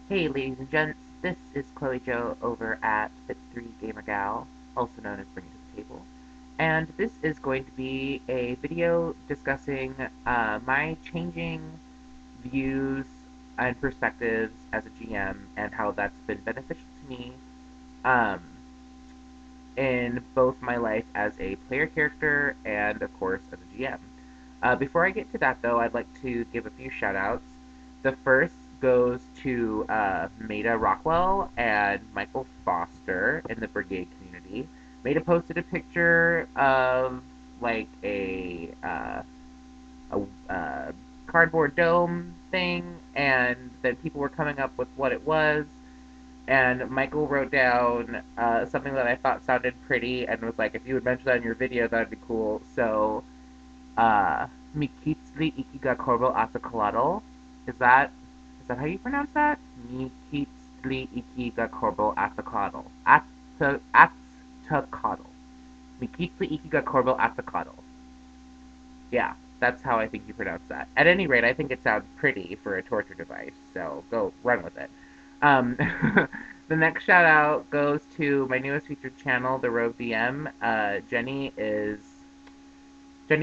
Hey ladies and gents, this is Chloe Jo over at Fit3 Gamer Gal, also known as Bring It to the Table. And this is going to be a video discussing my changing views and perspectives as a GM and how that's been beneficial to me um, in both my life as a player character and, of course, as a GM. Before I get to that, though, I'd like to give a few shout outs. The first goes to Maida Rockwell and Michael Foster in the Brigade community. Maida posted a picture of like a cardboard dome thing, and then people were coming up with what it was. And Michael wrote down something that I thought sounded pretty, and was like, "If you would mention that in your video, that'd be cool." So Mikitsli Ikiga Korbo Atakalado. Is that how you pronounce that? Mikitsli Ikiga Korbo Atakalado. Atakado. Mikitsli Ikiga Korbo Atakado. Yeah, that's how I think you pronounce that. At any rate, I think it sounds pretty for a torture device, so go run with it. Um, the next shout out goes to my newest featured channel, The Rogue DM. Jenny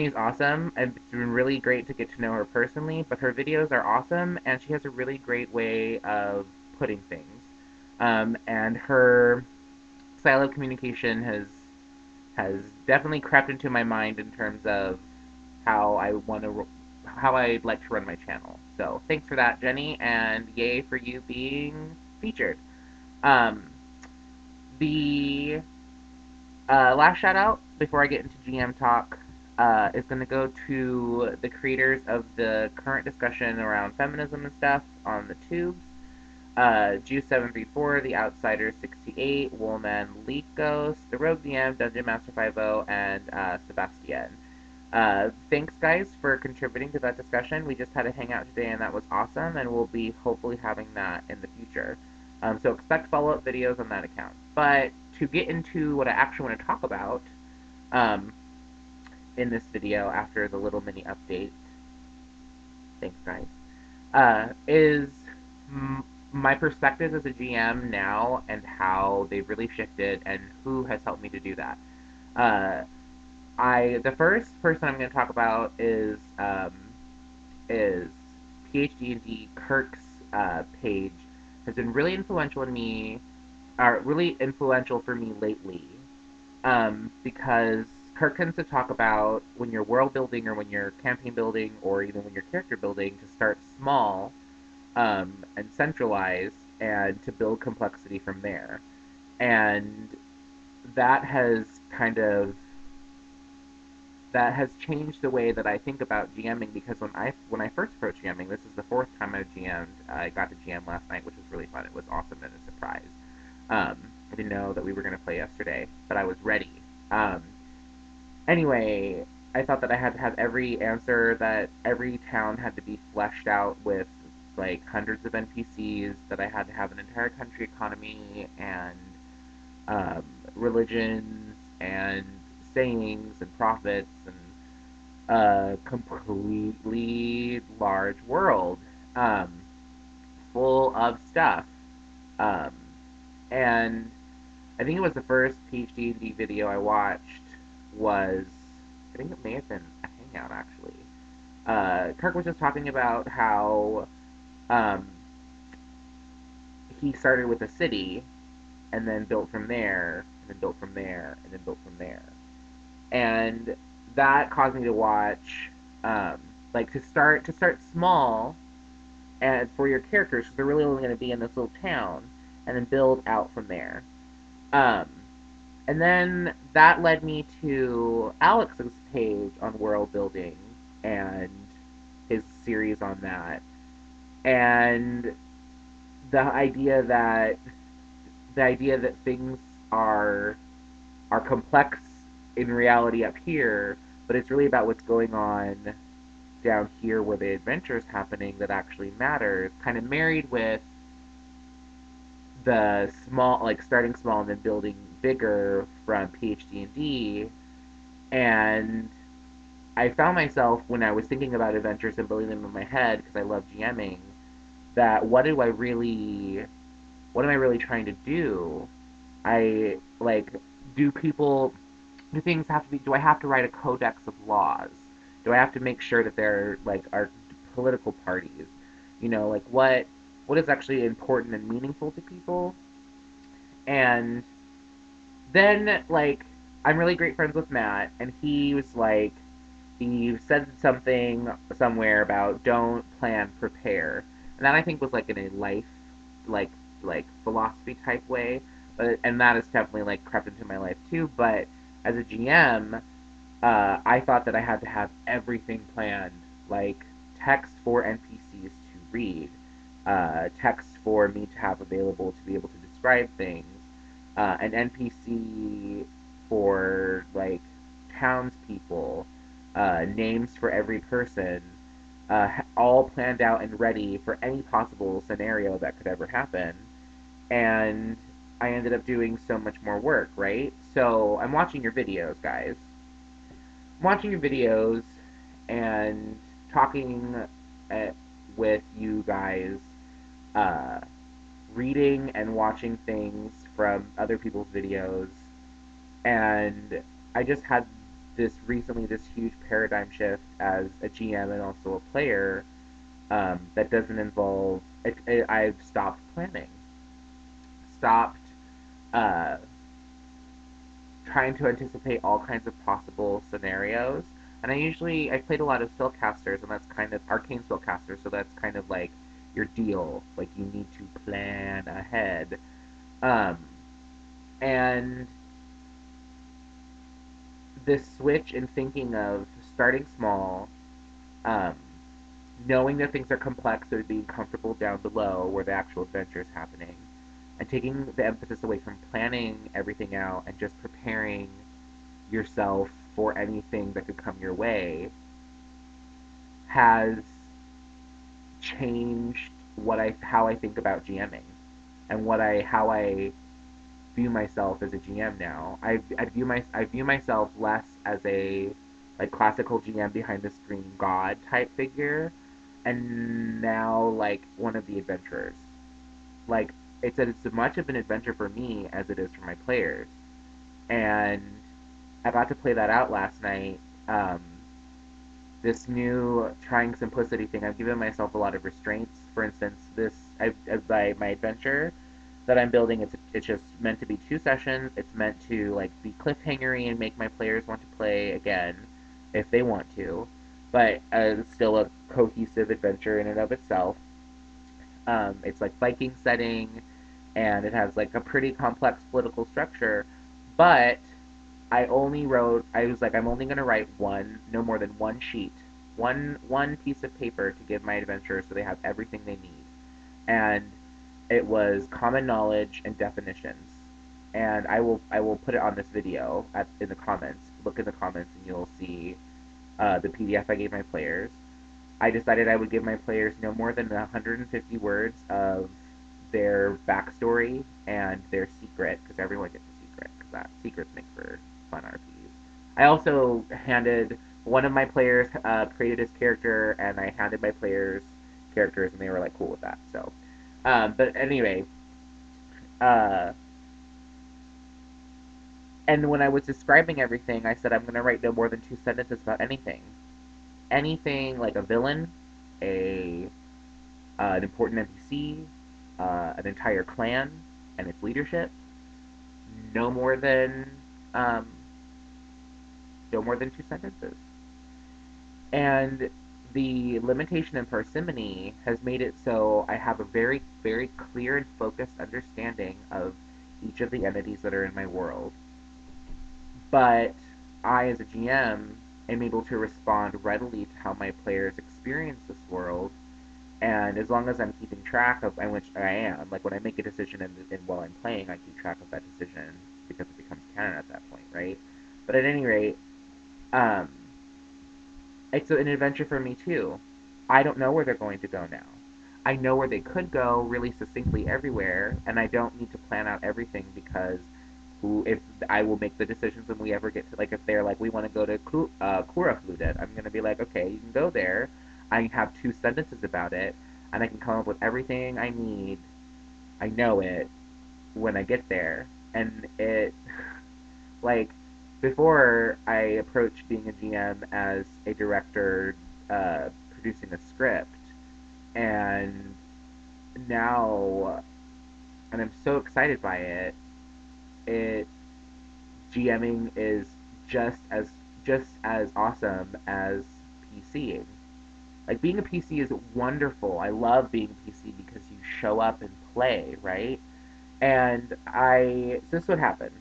is awesome, and it's been really great to get to know her personally, but her videos are awesome, and she has a really great way of putting things. And her style of communication has definitely crept into my mind in terms of how how I'd like to run my channel. So thanks for that, Jenny, and yay for you being featured. Um, the last shout out before I get into GM talk is going to go to the creators of the current discussion around feminism and stuff on the tubes. Juice734, The Outsider 68, Woolman Leakos, The Rogue DM, Dungeon Master 50, and Sebastian. Thanks, guys, for contributing to that discussion. We just had a hangout today, and that was awesome, and we'll be hopefully having that in the future. So expect follow-up videos on that account. But to get into what I actually want to talk about um, in this video after the little mini update, thanks, guys, is my perspectives as a GM now and how they've really shifted and who has helped me to do that. Uh, the first person I'm going to talk about is PhD&D Kirk's page has been really influential in me, or really influential for me lately, because Kirk tends to talk about when you're world building or when you're campaign building or even when you're character building to start small and centralize and to build complexity from there. And that has kind of that has changed the way that I think about GMing because when I first approached GMing, this is the fourth time I've GM'd. I got to GM last night, which was really fun. It was awesome and a surprise. I didn't know that we were going to play yesterday, but I was ready. Um, anyway, I thought that I had to have every answer, that every town had to be fleshed out with like hundreds of NPCs, that I had to have an entire country economy and um, religions and sayings and prophets and a completely large world um, full of stuff. Um, and I think it was the first PhD video I watched was, I think it may have been a hangout actually. Kirk was just talking about how um, he started with a city and then built from there, and then built from there, and then built from there. And that caused me to watch, um, like to start small, and for your characters, because they're really only going to be in this little town, and then build out from there. Um, and then that led me to Alex's page on world building and his series on that, and the idea that things are are complex in reality up here, but it's really about what's going on down here where the adventure is happening that actually matters. Kind of married with the small, like starting small and then building bigger from PhD and D, and I found myself when I was thinking about adventures and building them in my head because I love GMing, that what am I really trying to do? I like do people do things have to be do I have to write a codex of laws? Do I have to make sure that they're like are political parties? Like what is actually important and meaningful to people? And then like I'm really great friends with Matt, and he was like he said something somewhere about don't plan, prepare, and that I think was like in a life like philosophy type way, but and that has definitely like crept into my life too. But as a GM, I thought that I had to have everything planned, like text for NPCs to read, text for me to have available to be able to describe things, an NPC for like townspeople, names for every person, all planned out and ready for any possible scenario that could ever happen. And I ended up doing so much more work, right? So I'm watching your videos, guys. I'm watching your videos and talking at, with you guys, uh, reading and watching things from other people's videos, and I just had this huge paradigm shift as a GM and also a player, that doesn't involve. I've stopped planning, stopped uh, trying to anticipate all kinds of possible scenarios. And I played a lot of spellcasters, and that's kind of arcane spellcasters, so that's kind of like your deal. Like you need to plan ahead. Um, and this switch in thinking of starting small, um, knowing that things are complex, so being comfortable down below where the actual adventure is happening, and taking the emphasis away from planning everything out and just preparing yourself for anything that could come your way has changed what I how I think about GMing and what I how I view myself as a GM now. I view myself less as a like classical GM behind the screen god type figure, and now like one of the adventurers. Like it's as much of an adventure for me as it is for my players, and I got to play that out last night. Um, this new trying simplicity thing, I've given myself a lot of restraints. For instance, my adventure that I'm building, it's just meant to be 2 sessions. It's meant to like be cliffhangery and make my players want to play again if they want to, but it's still a cohesive adventure in and of itself. It's like Viking setting, and it has like a pretty complex political structure, but I was like, I'm only going to write no more than one sheet, one piece of paper to give my adventurers so they have everything they need. And it was common knowledge and definitions. And I will put it on this video in the comments. Look in the comments and you'll see the PDF I gave my players. I decided I would give my players no more than 150 words of their backstory and their secret, because everyone gets a secret, because that secrets make for fun RPs. I also handed one of my players created his character, and I handed my players characters, and they were like cool with that. So, but anyway, uh, and when I was describing everything, I said I'm gonna write no more than 2 sentences about anything like a villain, a an important NPC, an entire clan, and its leadership. No more than um, no more than 2 sentences. And the limitation in parsimony has made it so I have a very, very clear and focused understanding of each of the entities that are in my world. But I, as a GM, am able to respond readily to how my players experience this world, and as long as I'm keeping track of, and which I am, like when I make a decision and while I'm playing, I keep track of that decision because it becomes canon at that point, right? But at any rate, um, it's an adventure for me too. I don't know where they're going to go now. I know where they could go really succinctly everywhere, and I don't need to plan out everything because who, if I will make the decisions when we ever get to, like, if they're like, we want to go to Kurafludet, I'm gonna be like, okay, you can go there. I have 2 sentences about it, and I can come up with everything I need. I know it when I get there, and it, like, before I approached being a GM as a director, producing a script, and now, and I'm so excited by it. It GMing is just as just as awesome as PCing. Like, being a PC is wonderful. I love being a PC because you show up and play, right? And so this is what happened.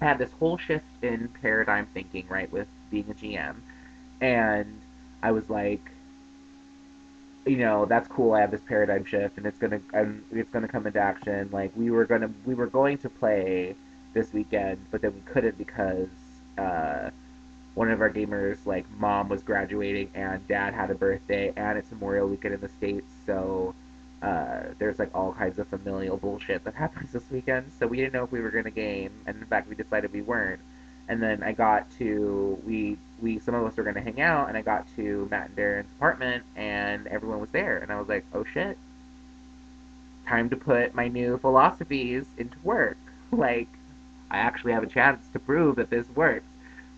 I had this whole shift in paradigm thinking, right, with being a GM, and I was like, that's cool. I have this paradigm shift, and it's gonna come into action. Like, we were going to play this weekend, but then we couldn't because uh, one of our gamers, like, mom was graduating and dad had a birthday, and it's Memorial Weekend in the States, so there's, like, all kinds of familial bullshit that happens this weekend. So we didn't know if we were gonna game, and in fact we decided we weren't. And then I got to we some of us were gonna hang out, and I got to Matt and Darren's apartment, and everyone was there, and I was like, oh shit, time to put my new philosophies into work. Like, I actually have a chance to prove that this works.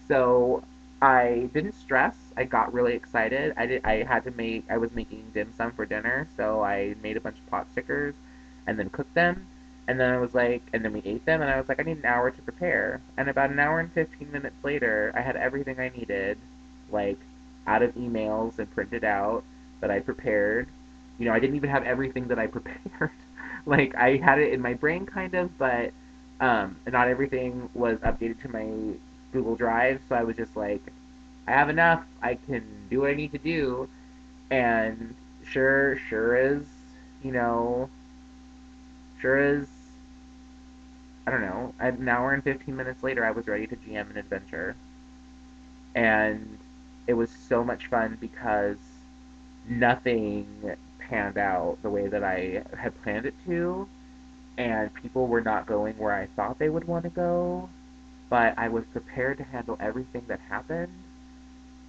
So I didn't stress. I got really excited. I was making dim sum for dinner, so I made a bunch of pot stickers and then cooked them. And then I was like, and then we ate them, and I was like, I need an hour to prepare. And about an hour and 15 minutes later, I had everything I needed, like, out of emails and printed out that I prepared. I didn't even have everything that I prepared. Like, I had it in my brain, kind of, but not everything was updated to my Google Drive, so I was just like, I have enough. I can do what I need to do. And sure as, you know, sure as, I don't know, an hour and 15 minutes later, I was ready to GM an adventure. And it was so much fun because nothing panned out the way that I had planned it to, and people were not going where I thought they would want to go, but I was prepared to handle everything that happened.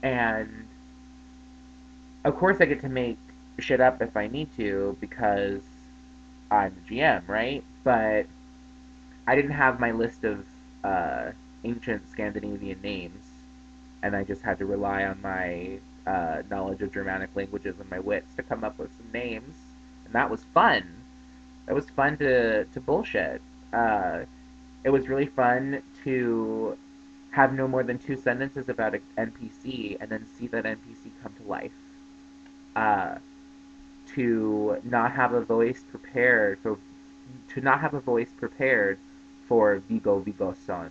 And of course, I get to make shit up if I need to because I'm the GM, right? But I didn't have my list of ancient Scandinavian names, and I just had to rely on my knowledge of Germanic languages and my wits to come up with some names, and that was fun. It was fun to bullshit. Uh, it was really fun to have no more than 2 sentences about an NPC and then see that NPC come to life. Uh, to not have a voice prepared for to not have a voice prepared for Vigo Son,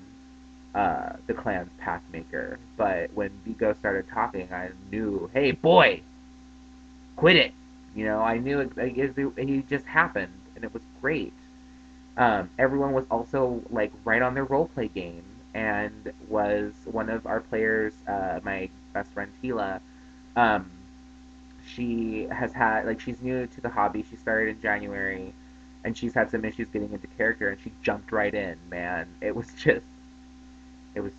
the clan's pathmaker. But when Vigo started talking, I knew, hey boy, quit it. I knew he just happened, and it was great. Everyone was also, like, right on their roleplay game, and was one of our players, my best friend Tila. Um, she has had, like, she's new to the hobby. She started in January, and she's had some issues getting into character, and she jumped right in. Man, it was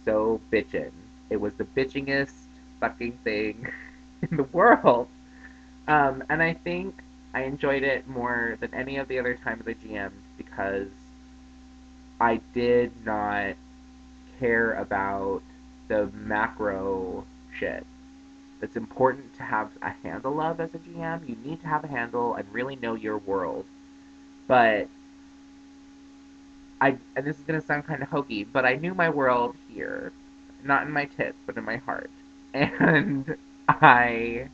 so bitchin'. It was the bitchingest fucking thing in the world. And I think I enjoyed it more than any of the other times I GM'd because I did not care about the macro shit. That's important to have a handle of as a GM. You need to have a handle and really know your world. But and this is gonna sound kind of hokey, but I knew my world here, not in my tits, but in my heart, and I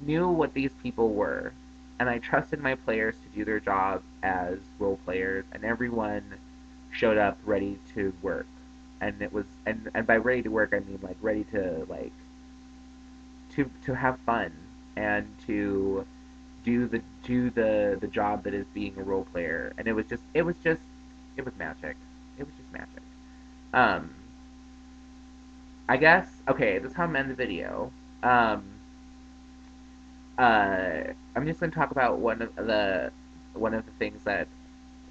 knew what these people were, and I trusted my players to do their job as role players, and everyone showed up ready to work, and it was and by ready to work I mean, like, ready to, like, to have fun and to do the job that is being a role player, and it was magic. It was just magic. Um, I guess, okay, that's how I'm end the video. Um, I'm just gonna talk about one of the things that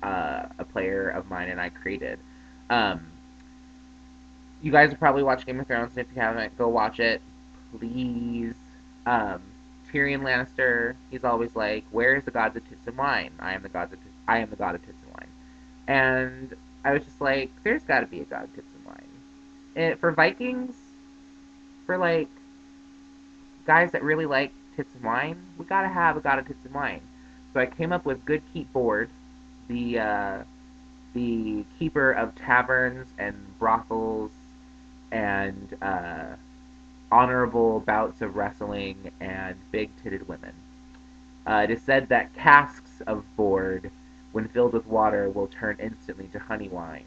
a player of mine and I created. Um, you guys have probably watched Game of Thrones, and if you haven't, go watch it, please. Um, Tyrion Lannister, he's always like, "Where is the gods of tits and wine? I am the god of tits and wine." And I was just like, "There's got to be a god of tits and wine." For Vikings, for like guys that really like tits and wine, we gotta have a god of tits and wine. So I came up with Good Keep Board, the keeper of taverns and brothels and honorable bouts of wrestling and big-titted women. It is said that casks of board, when filled with water, will turn instantly to honey wine.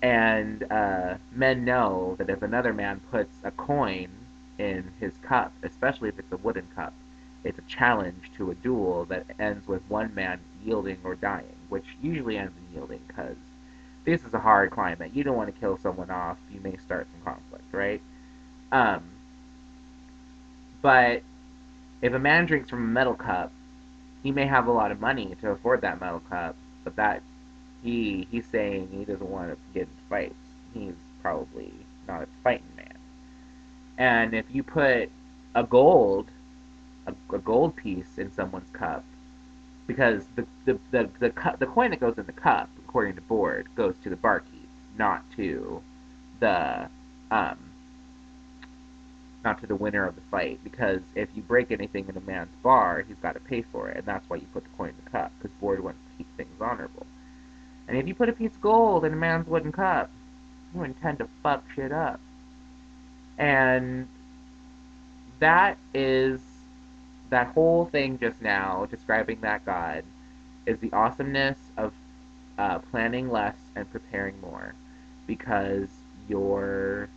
And men know that if another man puts a coin in his cup, especially if it's a wooden cup, it's a challenge to a duel that ends with one man yielding or dying, which usually ends in yielding because this is a hard climate. You don't want to kill someone off. You may start some conflict, right? Um, but if a man drinks from a metal cup, he may have a lot of money to afford that metal cup, but he's saying he doesn't want to get into fights. He's probably not a fighting man. And if you put a gold a gold piece in someone's cup, because the coin that goes in the cup, according to board, goes to the barkeep, not to the um not to the winner of the fight. Because if you break anything in a man's bar, he's got to pay for it, and that's why you put the coin in the cup, because board wants to keep things honorable. And if you put a piece of gold in a man's wooden cup, you intend to fuck shit up. And that is that whole thing just now describing that god is the awesomeness of planning less and preparing more, because your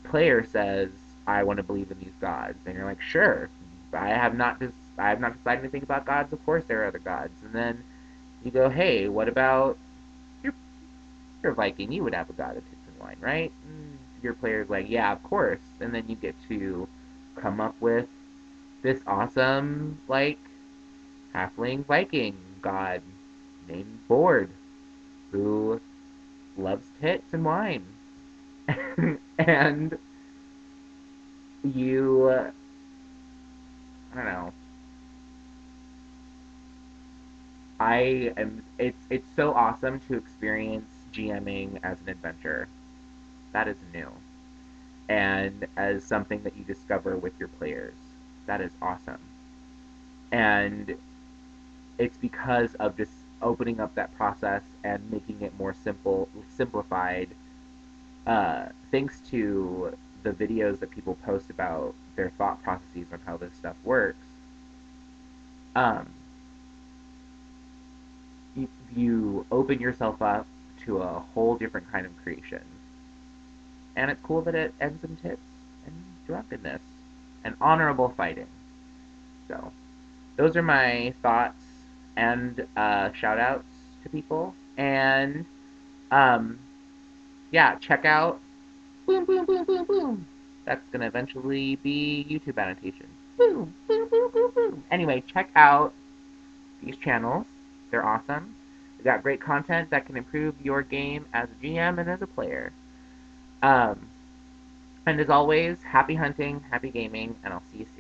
player says, "I want to believe in these gods," and you're like, "Sure, I have not decided anything about gods. Of course, there are other gods." And then you go, "Hey, what about your you're a Viking? You would have a god of tits and wine, right?" And your player's like, "Yeah, of course." And then you get to come up with this awesome like halfling Viking god named Bord, who loves tits and wine. And you, I don't know. I am. It's so awesome to experience GMing as an adventure. That is new, and as something that you discover with your players. That is awesome, and it's because of just opening up that process and making it more simplified. Thanks to the videos that people post about their thought processes on how this stuff works, um, you open yourself up to a whole different kind of creation. And it's cool that it ends in tits and drunkenness and honorable fighting. So, those are my thoughts and shout outs to people. And um, yeah, check out Boom Boom Boom Boom Boom. That's gonna eventually be YouTube annotation. Boom Boom Boom Boom Boom. Anyway, check out these channels. They're awesome. They got great content that can improve your game as a GM and as a player. Um, and as always, happy hunting, happy gaming, and I'll see you soon.